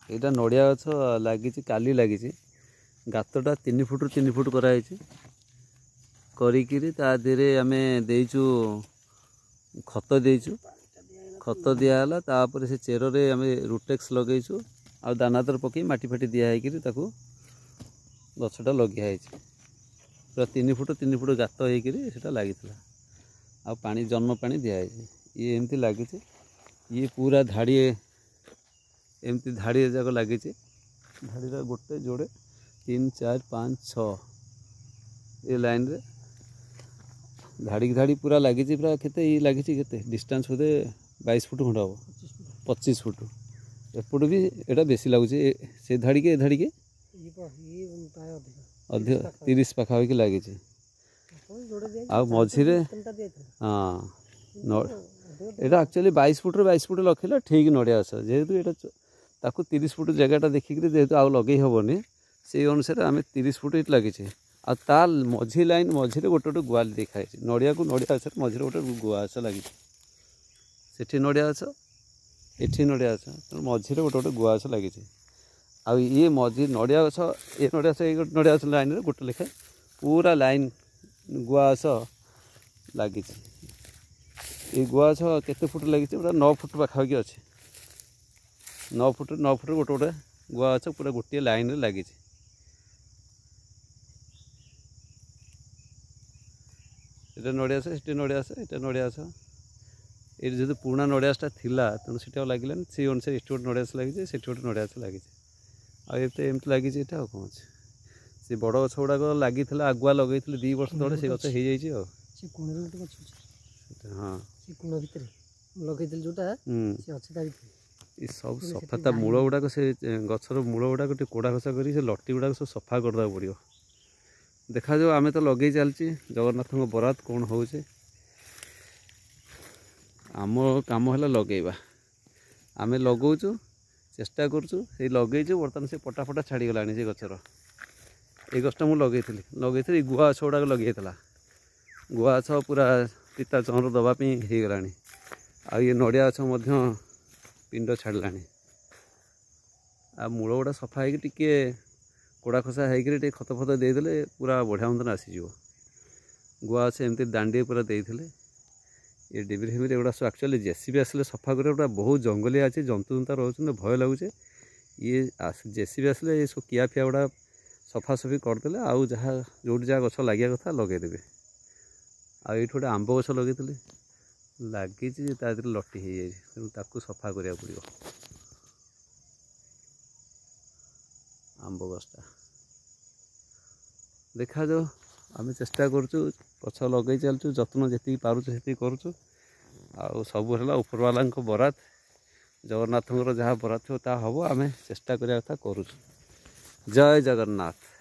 यहाँ नड़िया गछ लगी काली लगी गातटा 3 फुट 3 फुट कराई करी ताधे आम देचु खत देचु खत दिहला तापर से चेर रे आम रुटेक्स लगेचु आ दानादार पकई माटी फाटी दिखाई गछटा लगिया पूरा 3 फुट 3 फुट गात होता लगी आ पानी जन्म पानी दिखाई ये एमती लगी ये पूरा धाड़ी एमती धाड़ी जाक लगी धाड़ी गोटे जोड़े 3 4 5 6 ये लाइन रे धाड़ी धाड़ी पूरा लगी पूरा केते ये लगी केते डिस्टेंस बोधे 22 फुट खंड हम 25 फुट एपट भी एटा बेसी लगुच से धाड़ी के धाड़ी के अधिक 30 पाखापाखि लगी आ मझे हाँ यहाँ एक्चुअली 22 फुट 22 फुट लखिला ठीक नड़िया गछ जेहेतु ये ताकू 30 फुट जगहटा देखिक जेहेतु आउ लगे हेनी से अनुसार आम 30 फुट ये लगे आ मझी लाइन मझे गोटे गोटे गुआल देखाई नड़िया को नड़िया गछ मझे गोटे गुआ गछ लगी से नड़िया गछ ये नड़िया गछ मझे गोटे गोटे गुआ गछ लगी आ ये मझी नड़िया गछ ये नड़िया गछ ये नड़िया गछ लाइन गोटे लेखाएं पूरा लाइन गुआ गछ लगी ये गुआ गछ केते फुट लगी पूरा 9 फुट पाखापाखि अच्छे 9 फुट गोटे गोटे गुआ गछ पूरा गोटे लाइन रे लगी ये नड़िया गछ ये नड़िया गछ ये नड़िया गछ ये जो पुराना नड़िया गछटा थिला तेणु से लगे से अनुसार ये गोटे नड़िया गछ लगी से गोटे नड़िया गछ लगी आमती लगी यहाँ कौन अच्छे से बड़ गछ गुड़ाक लगी आगुआ लगे 2 वर्ष तले से गछ हो हाँ ये सब सफा मूल गुड़ाक से गचर मूल गुड़ाक कोड़ा खसा कर लटी गुड़ाक सब सफा करदे पड़ो देखा जाओ आम तो लगे चलची जगन्नाथ बरात कौन हो आम कम है लगेवा आम लगौचु चेष्टा करूँ लगेचु बर्तमान से पटा फटा छाड़ी गलानी से गचर ये गछटा मुझे लगे गुआ गछ गुड़ाक लगे गुआ गछ पूरा पिता चमर दवापी हो गला आ ये नड़िया गछ पिंड छाड़ा आ मूल गुड़ा सफा है टिके कोड़ा खसा होकर खत फत देदेले पूरा बढ़िया मंदन आसीज गुआ गछ एमती दांडी पूरा देते ये डिबिरी हिमिरी एगुड़ा सब एक्चुअली जेसीबी आसले सफा कर बहुत जंगली अच्छे जंतु जंता रोचे भय लगुचे ये जेसीबी आसले ये सब किया फिया गुड़ा सफासफी करदे आउ जहाँ जो जहाँ गछ लगे कथा लगेदेवे आठ गोटे आंब गछ लगे लगी लटी हो जाए तेणु ताकू सफा करा पड़ो आंब गछटा देखा जाओ आम चेष्टा करुँ गछ लगे चलचु जत्न जी पार्चे से करुँ आ सब है उपरवाला बरात जगन्नाथ जहाँ बरात हो हम चेष्टा करने कथा करुँ जय जगन्नाथ।